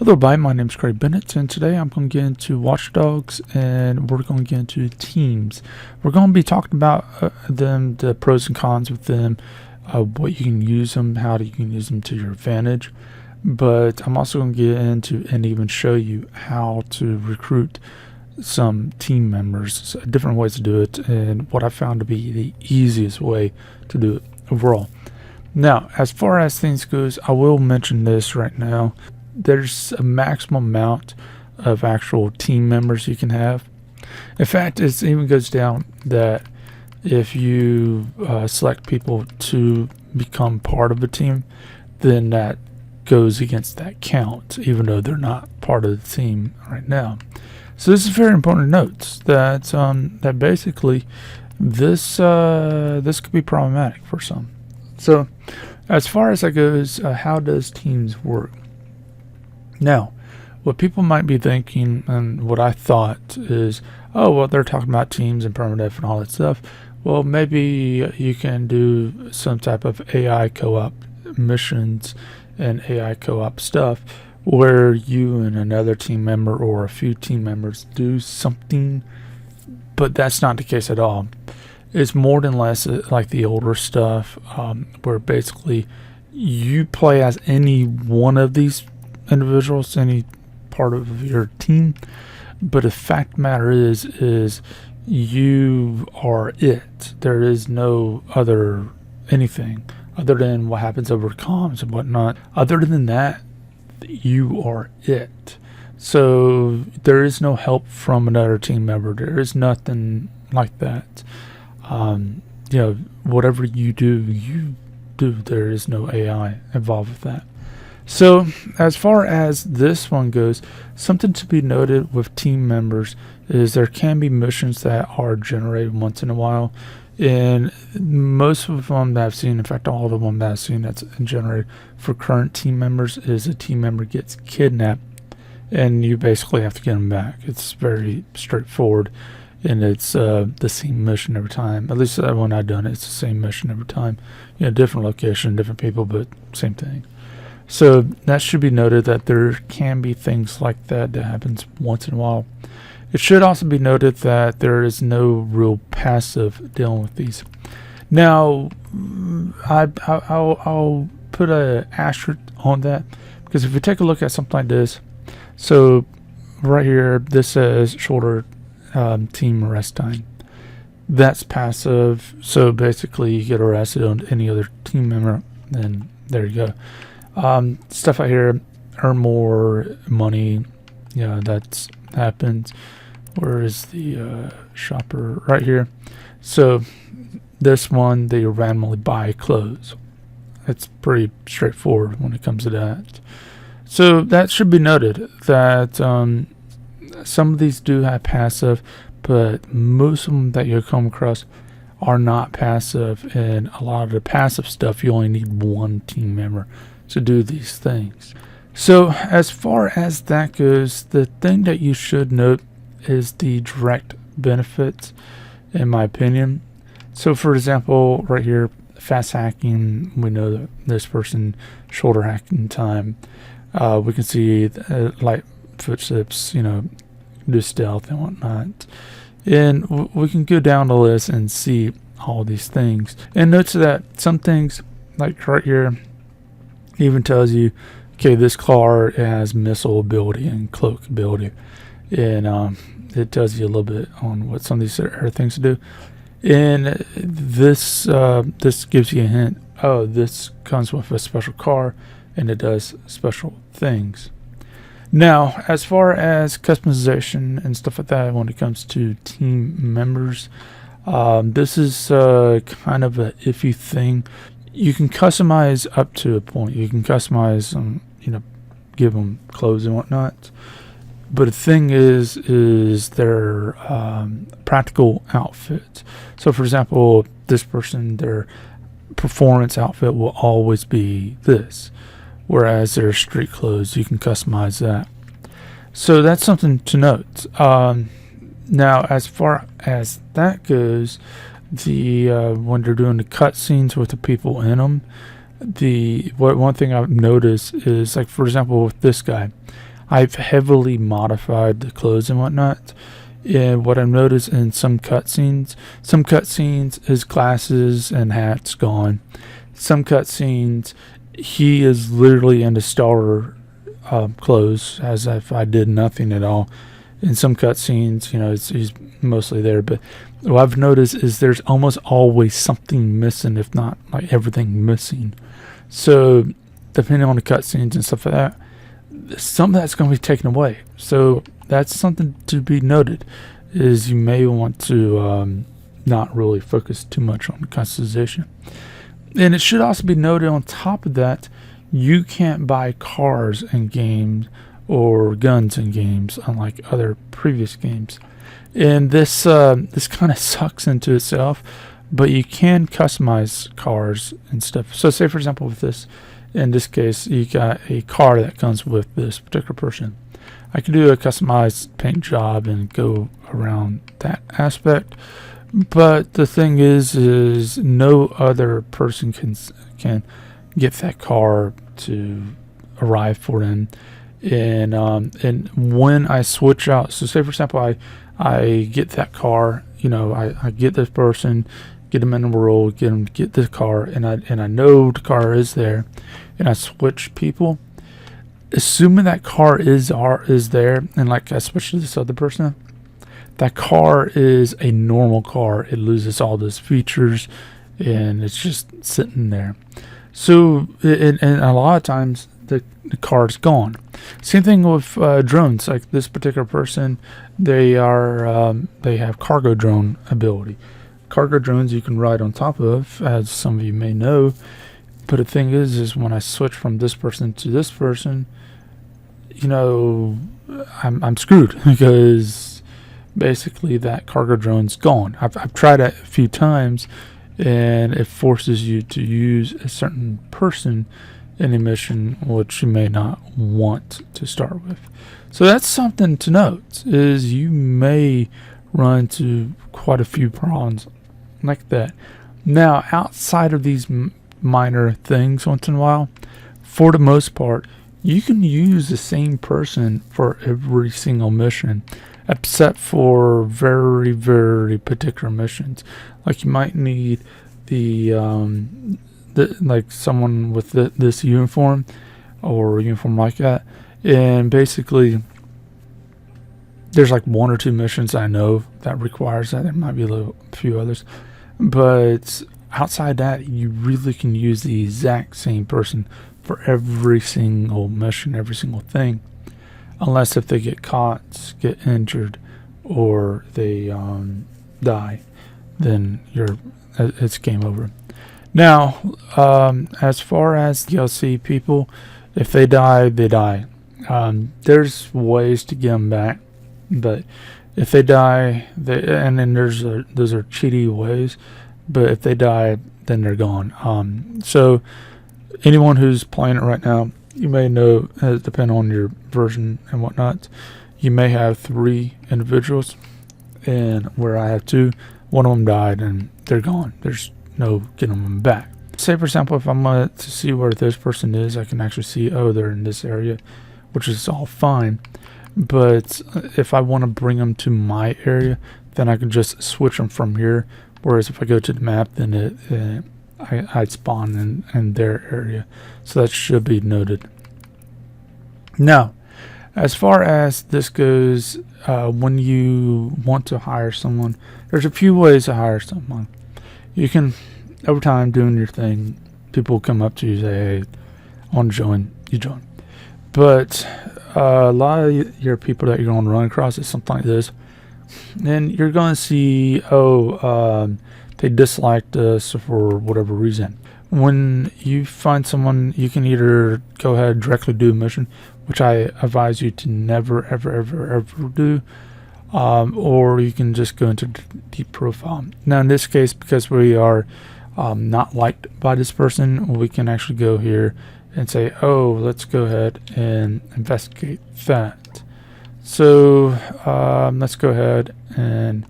Hello, everybody. My name is Craig Bennett, and today I'm going to get into watchdogs, and we're going to get into teams. We're going to be talking about them, the pros and cons with them, what you can use them, how you can use them to your advantage. But I'm also going to get into and even show you how to recruit some team members, different ways to do it, and what I found to be the easiest way to do it overall. Now, as far as things goes, I will mention this right now. There's a maximum amount of actual team members you can have. In fact, it even goes down that if you select people to become part of a team, then that goes against that count, even though they're not part of the team right now. So this is very important to note that that basically this could be problematic for some. So as far as that goes, how does teams work? Now, what people might be thinking, and what I thought is, oh, well, they're talking about teams and permadeath and all that stuff. Well, maybe you can do some type of AI co-op missions and AI co-op stuff where you and another team member or a few team members do something, but that's not the case at all. It's more than less like the older stuff, where basically you play as any one of these individuals, any part of your team, but the fact of the matter is you are it. There is no other anything other than what happens over comms and whatnot. Other than that, you are it. So there is no help from another team member. There is nothing like that. Whatever you do. There is no AI involved with that. So as far as this one goes, something to be noted with team members is there can be missions that are generated once in a while, and most of them that I've seen, in fact all of them that I've seen that's generated for current team members, is a team member gets kidnapped and you basically have to get them back. It's very straightforward, and it's the same mission every time. At least when I've done it, it's the same mission every time. Different location, different people, but same thing. So that should be noted that there can be things like that happens once in a while. It should also be noted that there is no real passive dealing with these. Now, I'll put an asterisk on that, because if we take a look at something like this, so right here, this says shoulder team arrest time. That's passive. So basically, you get arrested on any other team member, and there you go. Stuff out here, earn more money. That's happens. Where is the shopper? Right here. So this one, they randomly buy clothes. It's pretty straightforward when it comes to that. So that should be noted that some of these do have passive, but most of them that you come across are not passive, and a lot of the passive stuff you only need one team member to do these things. So as far as that goes, the thing that you should note is the direct benefits, in my opinion. So for example, right here, fast hacking, we know that this person shoulder hacking time. We can see light footsteps, do stealth and whatnot. And we can go down the list and see all these things. And note that some things, like right here, even tells you, okay, this car has missile ability and cloak ability, and it tells you a little bit on what some of these other things to do. And this gives you a hint. Oh, this comes with a special car, and it does special things. Now, as far as customization and stuff like that, when it comes to team members, this is kind of a iffy thing. You can customize up to a point. You can customize them, give them clothes and whatnot. But the thing is their practical outfits. So, for example, this person, their performance outfit will always be this, whereas their street clothes, you can customize that. So that's something to note. Now, as far as that goes, when they're doing the cutscenes with the people in them, one thing I've noticed is, like, for example, with this guy, I've heavily modified the clothes and whatnot. And what I've noticed in some cutscenes, his glasses and hat's gone. Some cutscenes, he is literally in the starter clothes, as if I did nothing at all. In some cutscenes, he's mostly there. But what I've noticed is there's almost always something missing, if not like everything missing. So depending on the cutscenes and stuff like that, some of that's going to be taken away. So that's something to be noted, is you may want to not really focus too much on customization. And it should also be noted on top of that, you can't buy cars in games or guns in games, unlike other previous games. And this kind of sucks into itself, but you can customize cars and stuff. So say, for example, with this, in this case, you got a car that comes with this particular person. I can do a customized paint job and go around that aspect. But the thing is no other person can get that car to arrive for them. And when I switch out, so say for example, I get that car, I get this person, get them in the world, get the car, and I know the car is there, and I switch people. Assuming that car is there, and like I switch to this other person, that car is a normal car. It loses all those features, and it's just sitting there. So, and a lot of times the car's gone. Same thing with drones. Like this particular person, they have cargo drone ability. Cargo drones you can ride on top of, as some of you may know. But the thing is when I switch from this person to this person, I'm screwed, because basically that cargo drone's gone. I've tried it a few times, and it forces you to use a certain person in a mission which you may not want to start with. So that's something to note, is you may run into quite a few problems like that. Now, outside of these minor things once in a while, for the most part, you can use the same person for every single mission, except for very, very particular missions. Like you might need like someone with this uniform or uniform like that, and basically there's like one or two missions I know that requires that. There might be a few others, but outside that, you really can use the exact same person for every single mission, every single thing, unless if they get caught, get injured, or they die, then it's game over. Now, as far as DLC people, if they die, they die. There's ways to get them back, but if they die, and then those are cheaty ways, but if they die, then they're gone. So anyone who's playing it right now, you may know, depending on your version and whatnot, you may have 3 individuals, and where I have 2, one of them died and they're gone. There's no getting them back. Say for example, if I'm to see where this person is, I can actually see, oh, they're in this area, which is all fine. But if I want to bring them to my area, then I can just switch them from here. Whereas if I go to the map, then I'd spawn in their area. So that should be noted. Now, as far as this goes, when you want to hire someone, there's a few ways to hire someone. You can, over time, doing your thing, people will come up to you and say, hey, I want to join, you join. But a lot of your people that you're going to run across is something like this. And you're going to see, they disliked us for whatever reason. When you find someone, you can either go ahead and directly do a mission, which I advise you to never, ever, ever, ever do. Or you can just go into deep profile. Now, in this case, because we are not liked by this person, we can actually go here and say, oh, let's go ahead and investigate that. So let's go ahead and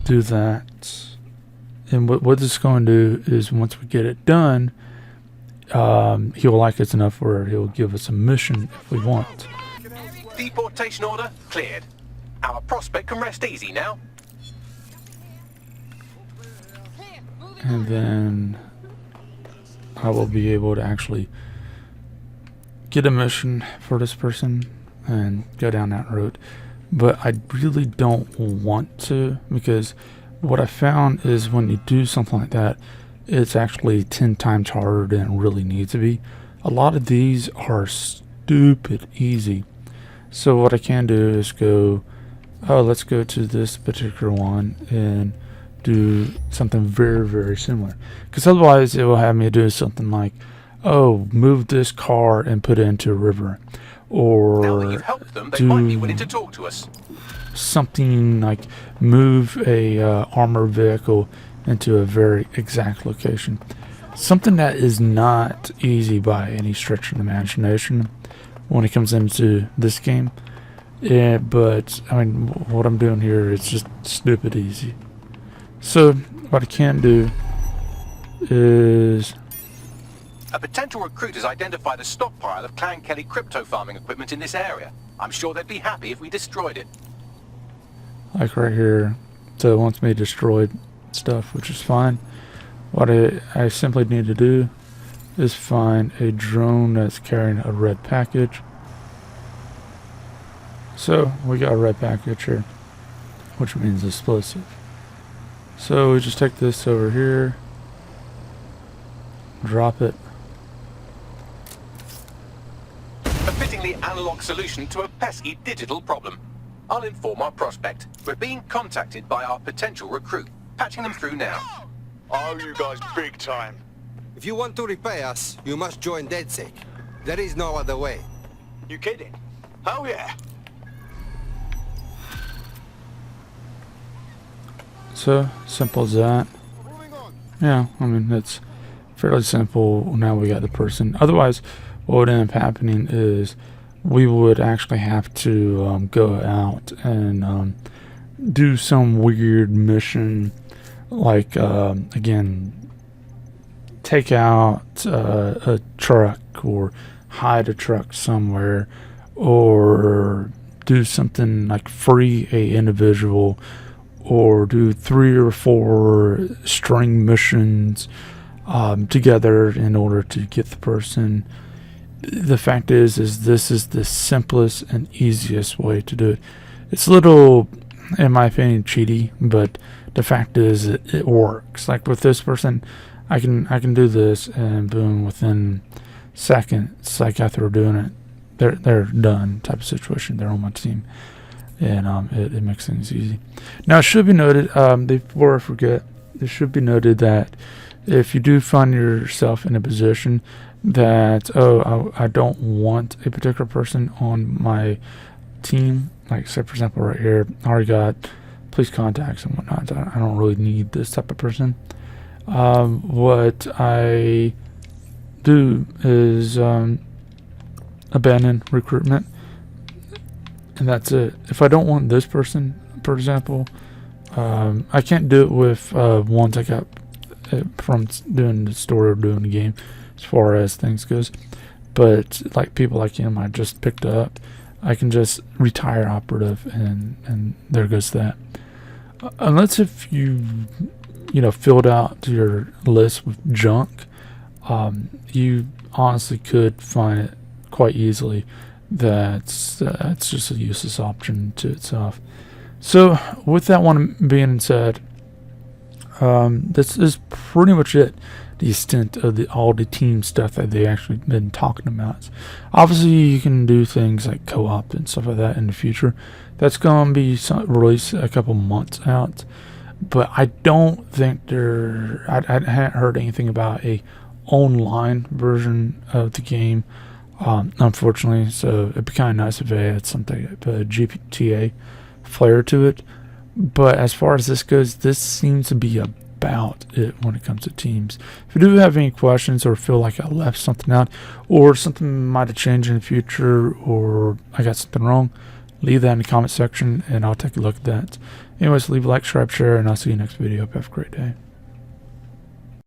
do that. And what this is going to do is, once we get it done, he will like us enough where he'll give us a mission if we want. Deportation order cleared. Our prospect can rest easy now. And then I will be able to actually get a mission for this person and go down that road. But I really don't want to, because what I found is when you do something like that, it's actually 10 times harder than it really needs to be. A lot of these are stupid easy. So what I can do is go, let's go to this particular one and do something very, very similar. Because otherwise it will have me do something like, move this car and put it into a river. Or now that you've helped them, they might be willing to talk to us. Something like move a armored vehicle into a very exact location. Something that is not easy by any stretch of the imagination when it comes into this game. Yeah, but I mean, what I'm doing here is just stupid easy. So what I can do is, a potential recruit has identified a stockpile of Clan Kelly crypto farming equipment in this area. I'm sure they'd be happy if we destroyed it. like right here. So it wants me to destroy stuff, which is fine. What I simply need to do is find a drone that's carrying a red package. So we got a red package here, which means explosive. So we just take this over here, drop it. A fittingly analog solution to a pesky digital problem. I'll inform our prospect. We're being contacted by our potential recruit. Patching them through now. I owe you guys big time. If you want to repay us, you must join DedSec. There is no other way. You kidding? Oh yeah. So simple as that. Yeah, I mean, it's fairly simple. Now we got the person. Otherwise, what would end up happening is we would actually have to go out and do some weird mission, like again, take out a truck or hide a truck somewhere, or do something like free a individual, or do 3 or 4 string missions together in order to get the person. The fact is this is the simplest and easiest way to do it. It's a little, in my opinion, cheaty, but the fact is it works. Like with this person, I can do this, and boom, within seconds, like after we're doing it, they're done type of situation. They're on my team, and it makes things easy. Now it should be noted, before I forget, it should be noted that if you do find yourself in a position that I don't want a particular person on my team, like say for example right here, I already got police contacts and whatnot. I don't really need this type of person. What I do is abandon recruitment, and that's it. If I don't want this person, for example, I can't do it with ones I got from doing the story or doing the game, as far as things goes. But like people like him I just picked up, I can just retire operative, and there goes that. Unless if you filled out your list with junk, you honestly could find it quite easily. That's just a useless option to itself. So with that one being said, this is pretty much it. The extent of all the team stuff that they actually been talking about. Obviously, you can do things like co-op and stuff like that in the future. That's going to be released a couple months out. But I don't think I haven't heard anything about a online version of the game, unfortunately. So it'd be kind of nice if they had something, a GTA flair to it. But as far as this goes, this seems to be about it when it comes to teams. If you do have any questions or feel like I left something out, or something might have changed in the future, or I got something wrong, leave that in the comment section and I'll take a look at that. Anyways, leave a like, subscribe, share, and I'll see you next video. Hope you have a great day.